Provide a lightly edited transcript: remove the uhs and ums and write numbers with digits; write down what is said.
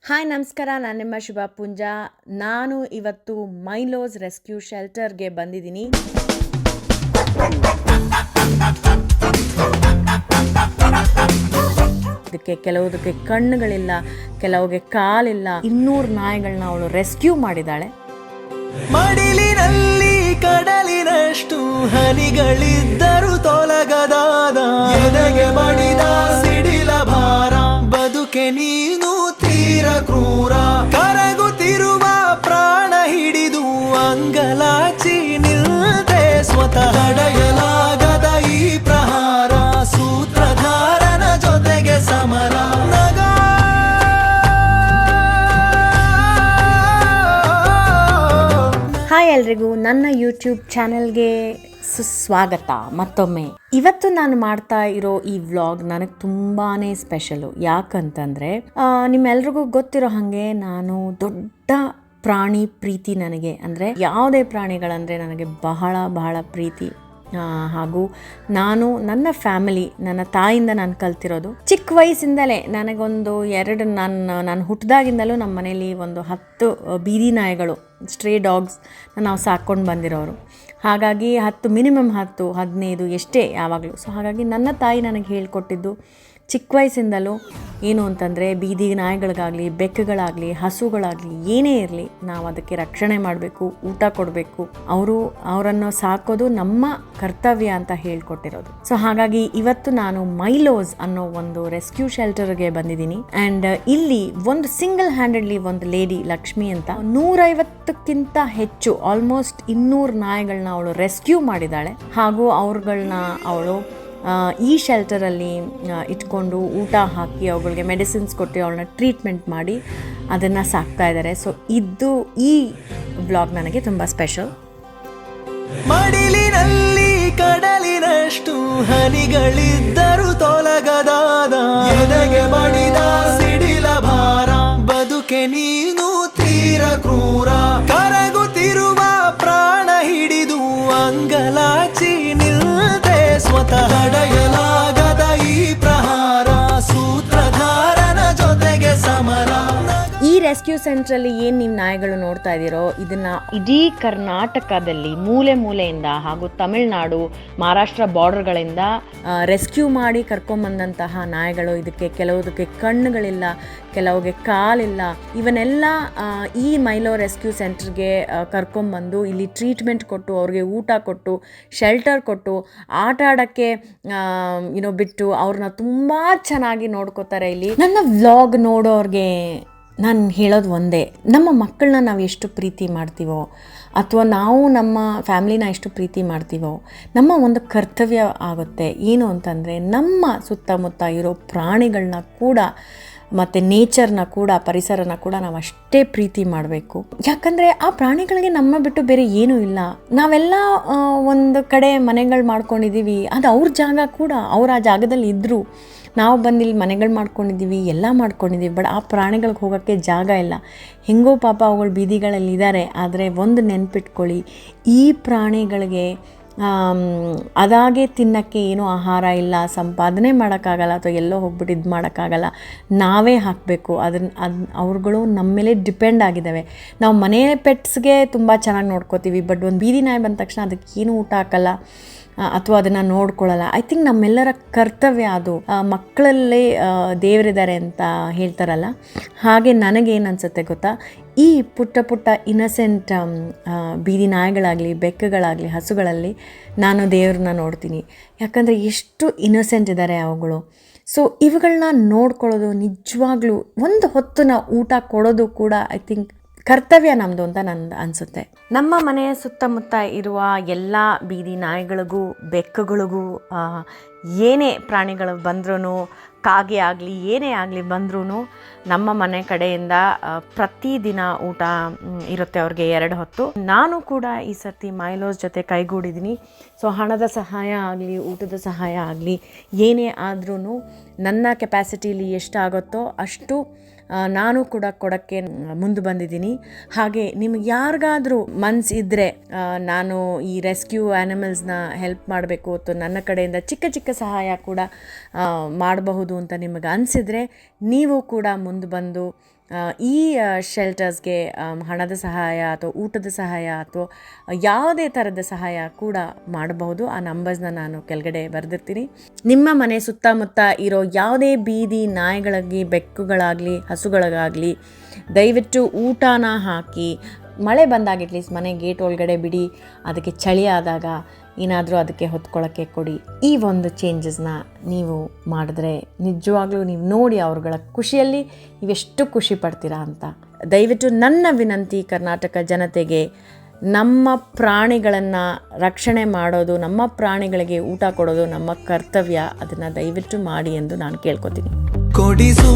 Hi ನಮಸ್ಕಾರ, ನಾನು ನಿಮ್ಮ ಶುಭ ಪುಂಜಾ. ನಾನು ಇವತ್ತು ಮೈಲೋಸ್ ರೆಸ್ಕ್ಯೂ ಶೆಲ್ಟರ್ಗೆ ಬಂದಿದ್ದೀನಿ. ಕೆಲವುದಕ್ಕೆ ಕಣ್ಣುಗಳಿಲ್ಲ, ಕೆಲವಿಗೆ ಕಾಲಿಲ್ಲ. 200 ನಾಯಿಗಳನ್ನ ಅವಳು ರೆಸ್ಕ್ಯೂ ಮಾಡಿದ್ದಾಳೆ. ಮಡಿಲಿನಲ್ಲಿ ಕಡಲಿನಷ್ಟು ಹನಿಗಳಿದ್ದರು ತೊಲಗದಾದ ಎದೆಗೆ ಮಡಿದ ಸಿಡಿಲ ಭಾರ. ಬದುಕೆ ನೀನು ತೀರ ಕ್ರೂರ, ಕರಗುತ್ತಿರುವ ಪ್ರಾಣ ಹಿಡಿದು ಅಂಗಲಾಚಿ ನಿಲ್ದೆ ಸ್ವತಃ ತಡೆಯಲಾಗದ ಈ ಪ್ರಹಾರ. ಸೂತ್ರಧಾರನ ಜೊತೆಗೆ ಸಮರ. ಹಾಯ್ ಎಲ್ರಿಗೂ, ನನ್ನ ಯೂಟ್ಯೂಬ್ ಚಾನೆಲ್ಗೆ ಸುಸ್ವಾಗತ ಮತ್ತೊಮ್ಮೆ. ಇವತ್ತು ನಾನು ಮಾಡ್ತಾ ಇರೋ ಈ ವ್ಲಾಗ್ ನನಗೆ ತುಂಬಾ ಸ್ಪೆಷಲು. ಯಾಕಂತಂದರೆ ನಿಮ್ಮೆಲ್ರಿಗೂ ಗೊತ್ತಿರೋ ಹಾಗೆ ನಾನು ದೊಡ್ಡ ಪ್ರಾಣಿ ಪ್ರೀತಿ. ನನಗೆ ಅಂದರೆ ಯಾವುದೇ ಪ್ರಾಣಿಗಳಂದರೆ ನನಗೆ ಬಹಳ ಬಹಳ ಪ್ರೀತಿ. ಹಾಗೂ ನನ್ನ ಫ್ಯಾಮಿಲಿ, ನನ್ನ ತಾಯಿಯಿಂದ ನಾನು ಕಲ್ತಿರೋದು. ಚಿಕ್ಕ ವಯಸ್ಸಿಂದಲೇ ನನಗೊಂದು ನಾನು ಹುಟ್ಟಿದಾಗಿಂದಲೂ ನಮ್ಮ ಮನೇಲಿ ಒಂದು 10 ಬೀದಿ ನಾಯಿಗಳು, ಸ್ಟ್ರೇ ಡಾಗ್ಸ್ ನಾವು ಸಾಕ್ಕೊಂಡು ಬಂದಿರೋರು. ಹಾಗಾಗಿ 10 ಮಿನಿಮಮ್ 10, 15 ಎಷ್ಟೇ ಯಾವಾಗಲೂ. ಸೊ ಹಾಗಾಗಿ ನನ್ನ ತಾಯಿ ನನಗೆ ಹೇಳ್ಕೊಟ್ಟಿದ್ದು ಚಿಕ್ಕ ವಯಸ್ಸಿಂದಲೂ ಏನು ಅಂತಂದರೆ, ಬೀದಿ ನಾಯಿಗಳಿಗಾಗಲಿ, ಬೆಕ್ಕುಗಳಾಗಲಿ, ಹಸುಗಳಾಗಲಿ, ಏನೇ ಇರಲಿ ನಾವು ಅದಕ್ಕೆ ರಕ್ಷಣೆ ಮಾಡಬೇಕು, ಊಟ ಕೊಡಬೇಕು. ಅವರನ್ನು ಸಾಕೋದು ನಮ್ಮ ಕರ್ತವ್ಯ ಅಂತ ಹೇಳ್ಕೊಟ್ಟಿರೋದು. ಸೊ ಹಾಗಾಗಿ ಇವತ್ತು ನಾನು ಮೈಲೋಸ್ ಅನ್ನೋ ಒಂದು ರೆಸ್ಕ್ಯೂ ಶೆಲ್ಟರ್ಗೆ ಬಂದಿದ್ದೀನಿ. ಆ್ಯಂಡ್ ಇಲ್ಲಿ ಒಂದು ಸಿಂಗಲ್ ಹ್ಯಾಂಡೆಡ್ಲಿ ಒಂದು ಲೇಡಿ, ಲಕ್ಷ್ಮಿ ಅಂತ, 150ಕ್ಕಿಂತ ಹೆಚ್ಚು, ಆಲ್ಮೋಸ್ಟ್ 200 ನಾಯಿಗಳನ್ನ ಅವಳು ರೆಸ್ಕ್ಯೂ ಮಾಡಿದ್ದಾಳೆ. ಹಾಗೂ ಅವ್ರುಗಳನ್ನ ಅವಳು ಈ ಶೆಲ್ಟರಲ್ಲಿ ಇಟ್ಕೊಂಡು ಊಟ ಹಾಕಿ ಅವುಗಳಿಗೆ ಮೆಡಿಸಿನ್ಸ್ ಕೊಟ್ಟು ಅವಳನ್ನ ಟ್ರೀಟ್ಮೆಂಟ್ ಮಾಡಿ ಅದನ್ನು ಸಾಕ್ತಾ ಇದ್ದಾರೆ. ಸೊ ಈ ವ್ಲಾಗ್ ನನಗೆ ತುಂಬ ಸ್ಪೆಷಲ್. ಮಡಿಲಿನಲ್ಲಿ ಕಡಲಿನಷ್ಟು ಹನಿಗಳಿದ್ದರು ತೊಲಗದಾದ ಎದೆಗೆ ಮಡಿದ ಸಿಡಿಲ ಭಾರ. ಬದುಕೆ ನೀನು ತೀರ ಕ್ರೂರ, ಕರಗುತ್ತಿರುವ ಪ್ರಾಣ ಹಿಡಿದು ಅಂಗಲಾಚಿ ನಿಲ್ದೆ ಸ್ವತಃ ತಡೆಯಲಾಗದ ಈ ಪ್ರಹಾರ. ಸೂತ್ರಧಾರನ ಜೊತೆಗೆ ಸಮರ. ಈ ರೆಸ್ಕ್ಯೂ ಸೆಂಟ್ರಲ್ಲಿ ಏನು ನೀವು ನಾಯಿಗಳು ನೋಡ್ತಾ ಇದ್ದೀರೋ, ಇದನ್ನು ಇಡೀ ಕರ್ನಾಟಕದಲ್ಲಿ ಮೂಲೆ ಮೂಲೆಯಿಂದ ಹಾಗೂ ತಮಿಳುನಾಡು, ಮಹಾರಾಷ್ಟ್ರ ಬಾರ್ಡರ್ಗಳಿಂದ ರೆಸ್ಕ್ಯೂ ಮಾಡಿ ಕರ್ಕೊಂಬಂದಂತಹ ನಾಯಿಗಳು. ಕೆಲವುದಕ್ಕೆ ಕಣ್ಣುಗಳಿಲ್ಲ, ಕೆಲವಿಗೆ ಕಾಲಿಲ್ಲ. ಇವನ್ನೆಲ್ಲ ಈ ಮೈಲೋ ರೆಸ್ಕ್ಯೂ ಸೆಂಟರ್ಗೆ ಕರ್ಕೊಂಬಂದು ಇಲ್ಲಿ ಟ್ರೀಟ್ಮೆಂಟ್ ಕೊಟ್ಟು, ಅವ್ರಿಗೆ ಊಟ ಕೊಟ್ಟು, ಶೆಲ್ಟರ್ ಕೊಟ್ಟು, ಆಟ ಆಡೋಕ್ಕೆ ಬಿಟ್ಟು ಅವ್ರನ್ನ ತುಂಬ ಚೆನ್ನಾಗಿ ನೋಡ್ಕೋತಾರೆ. ಇಲ್ಲಿ ನನ್ನ ವ್ಲಾಗ್ ನೋಡೋರಿಗೆ ನಾನು ಹೇಳೋದು ಒಂದೇ, ನಮ್ಮ ಮಕ್ಕಳನ್ನ ನಾವು ಎಷ್ಟು ಪ್ರೀತಿ ಮಾಡ್ತೀವೋ, ಅಥವಾ ನಾವು ನಮ್ಮ ಫ್ಯಾಮ್ಲಿನ ಎಷ್ಟು ಪ್ರೀತಿ ಮಾಡ್ತೀವೋ, ನಮ್ಮ ಒಂದು ಕರ್ತವ್ಯ ಆಗುತ್ತೆ ಏನು ಅಂತಂದರೆ, ನಮ್ಮ ಸುತ್ತಮುತ್ತ ಇರೋ ಪ್ರಾಣಿಗಳನ್ನ ಕೂಡ, ಮತ್ತು ನೇಚರ್ನ ಕೂಡ, ಪರಿಸರನ ಕೂಡ ನಾವು ಅಷ್ಟೇ ಪ್ರೀತಿ ಮಾಡಬೇಕು. ಯಾಕಂದರೆ ಆ ಪ್ರಾಣಿಗಳಿಗೆ ನಮ್ಮ ಬಿಟ್ಟು ಬೇರೆ ಏನೂ ಇಲ್ಲ. ನಾವೆಲ್ಲ ಒಂದು ಕಡೆ ಮನೆಗಳು ಮಾಡ್ಕೊಂಡಿದ್ದೀವಿ, ಅದು ಅವ್ರ ಜಾಗ ಕೂಡ. ಅವ್ರು ಆ ಜಾಗದಲ್ಲಿ ಇದ್ದರು, ನಾವು ಬಂದಿಲ್ಲಿ ಮನೆಗಳು ಮಾಡ್ಕೊಂಡಿದ್ದೀವಿ, ಎಲ್ಲ ಮಾಡ್ಕೊಂಡಿದ್ದೀವಿ. ಬಟ್ ಆ ಪ್ರಾಣಿಗಳಿಗೆ ಹೋಗೋಕ್ಕೆ ಜಾಗ ಇಲ್ಲ. ಹೆಂಗೋ ಪಾಪ ಅವುಗಳು ಬೀದಿಗಳಲ್ಲಿದ್ದಾರೆ. ಆದರೆ ಒಂದು ನೆನ್ಪಿಟ್ಕೊಳ್ಳಿ, ಈ ಪ್ರಾಣಿಗಳಿಗೆ ಅದಾಗೆ ತಿನ್ನೋಕ್ಕೆ ಏನೂ ಆಹಾರ ಇಲ್ಲ, ಸಂಪಾದನೆ ಮಾಡೋಕ್ಕಾಗಲ್ಲ, ಅಥವಾ ಎಲ್ಲೋ ಹೋಗ್ಬಿಟ್ಟು ಇದು ಮಾಡೋಕ್ಕಾಗಲ್ಲ. ನಾವೇ ಹಾಕಬೇಕು. ಅವ್ರುಗಳು ನಮ್ಮ ಮೇಲೆ ಡಿಪೆಂಡ್ ಆಗಿದ್ದಾವೆ. ನಾವು ಮನೆ ಪೆಟ್ಸ್ಗೆ ತುಂಬ ಚೆನ್ನಾಗಿ ನೋಡ್ಕೋತೀವಿ, ಬಟ್ ಒಂದು ಬೀದಿ ನಾಯಿ ಬಂದ ತಕ್ಷಣ ಅದಕ್ಕೆ ಏನೂ ಊಟ ಹಾಕಲ್ಲ ಅಥವಾ ಅದನ್ನು ನೋಡ್ಕೊಳ್ಳಲ್ಲ. ಐ ಥಿಂಕ್ ನಮ್ಮೆಲ್ಲರ ಕರ್ತವ್ಯ ಅದು. ಮಕ್ಕಳಲ್ಲೇ ದೇವರಿದ್ದಾರೆ ಅಂತ ಹೇಳ್ತಾರಲ್ಲ, ಹಾಗೆ ನನಗೇನು ಅನಿಸುತ್ತೆ ಗೊತ್ತಾ, ಈ ಪುಟ್ಟ ಪುಟ್ಟ ಇನಸೆಂಟ್ ಬೀದಿ ನಾಯಿಗಳಾಗಲಿ, ಬೆಕ್ಕುಗಳಾಗಲಿ, ಹಸುಗಳಲ್ಲಿ ನಾನು ದೇವ್ರನ್ನ ನೋಡ್ತೀನಿ. ಯಾಕಂದರೆ ಎಷ್ಟು ಇನ್ನೋಸೆಂಟ್ ಇದ್ದಾರೆ ಅವುಗಳು. ಸೊ ಇವುಗಳನ್ನ ನೋಡ್ಕೊಳ್ಳೋದು, ನಿಜವಾಗ್ಲೂ ಒಂದು ಹೊತ್ತಿನ ಊಟ ಕೊಡೋದು ಕೂಡ ಐ ಥಿಂಕ್ ಕರ್ತವ್ಯ ನಮ್ಮದು ಅಂತ ನನಗೆ ಅನಿಸುತ್ತೆ. ನಮ್ಮ ಮನೆಯ ಸುತ್ತಮುತ್ತ ಇರುವ ಎಲ್ಲ ಬೀದಿ ನಾಯಿಗಳಿಗೂ, ಬೆಕ್ಕುಗಳಿಗೂ, ಏನೇ ಪ್ರಾಣಿಗಳು ಬಂದ್ರೂ, ಕಾಗೆ ಆಗಲಿ ಏನೇ ಆಗಲಿ ಬಂದ್ರೂ ನಮ್ಮ ಮನೆ ಕಡೆಯಿಂದ ಪ್ರತಿದಿನ ಊಟ ಇರುತ್ತೆ ಅವ್ರಿಗೆ 2 ಹೊತ್ತು. ನಾನು ಕೂಡ ಈ ಸರ್ತಿ ಮೈಲೋಸ್ ಜೊತೆ ಕೈಗೂಡಿದ್ದೀನಿ. ಸೊ ಹಣದ ಸಹಾಯ ಆಗಲಿ, ಊಟದ ಸಹಾಯ ಆಗಲಿ, ಏನೇ ಆದ್ರೂ ನನ್ನ ಕೆಪಾಸಿಟಿಲಿ ಎಷ್ಟಾಗುತ್ತೋ ಅಷ್ಟು ನಾನು ಕೂಡ ಕೊಡೋಕ್ಕೆ ಮುಂದೆ ಬಂದಿದ್ದೀನಿ. ಹಾಗೆ ನಿಮಗೆ ಯಾರಿಗಾದರೂ ಮನಸ್ಸಿದ್ದರೆ ನಾನು ಈ ರೆಸ್ಕ್ಯೂ ಆ್ಯನಿಮಲ್ಸ್ನ ಹೆಲ್ಪ್ ಮಾಡಬೇಕು ಅಥವಾ ನನ್ನ ಕಡೆಯಿಂದ ಚಿಕ್ಕ ಚಿಕ್ಕ ಸಹಾಯ ಕೂಡ ಮಾಡಬಹುದು ಅಂತ ನಿಮಗೆ ಅನಿಸಿದರೆ ನೀವು ಕೂಡ ಮುಂದೆ ಬಂದು ಈ ಶೆಲ್ಟರ್ಸ್ಗೆ ಹಣದ ಸಹಾಯ ಅಥವಾ ಊಟದ ಸಹಾಯ ಅಥವಾ ಯಾವುದೇ ಥರದ ಸಹಾಯ ಕೂಡ ಮಾಡಬಹುದು. ಆ ನಂಬರ್ಸ್ನ ನಾನು ಕೆಳಗಡೆ ಬರೆದಿರ್ತೀನಿ. ನಿಮ್ಮ ಮನೆ ಸುತ್ತಮುತ್ತ ಇರೋ ಯಾವುದೇ ಬೀದಿ ನಾಯಿಗಳಾಗಲಿ, ಬೆಕ್ಕುಗಳಾಗಲಿ, ಹಸುಗಳಿಗಾಗಲಿ ದಯವಿಟ್ಟು ಊಟನ ಹಾಕಿ, ಮಳೆ ಬಂದಾಗ ಅಟ್ಲೀಸ್ಟ್ ಮನೆ ಗೇಟ್ ಒಳಗಡೆ ಬಿಡಿ. ಅದಕ್ಕೆ ಚಳಿ ಆದಾಗ ಏನಾದರೂ ಅದಕ್ಕೆ ಹೊತ್ಕೊಳ್ಳೋಕ್ಕೆ ಕೊಡಿ. ಈ ಒಂದು ಚೇಂಜಸ್ನ ನೀವು ಮಾಡಿದ್ರೆ ನಿಜವಾಗ್ಲೂ ನೀವು ನೋಡಿ ಅವ್ರುಗಳ ಖುಷಿಯಲ್ಲಿ ನೀವೆಷ್ಟು ಖುಷಿ ಪಡ್ತೀರಾ ಅಂತ. ದಯವಿಟ್ಟು ನನ್ನ ವಿನಂತಿ ಕರ್ನಾಟಕ ಜನತೆಗೆ, ನಮ್ಮ ಪ್ರಾಣಿಗಳನ್ನು ರಕ್ಷಣೆ ಮಾಡೋದು, ನಮ್ಮ ಪ್ರಾಣಿಗಳಿಗೆ ಊಟ ಕೊಡೋದು ನಮ್ಮ ಕರ್ತವ್ಯ. ಅದನ್ನು ದಯವಿಟ್ಟು ಮಾಡಿ ಎಂದು ನಾನು ಕೇಳ್ಕೊತೀನಿ. ಕೊಡಿಸು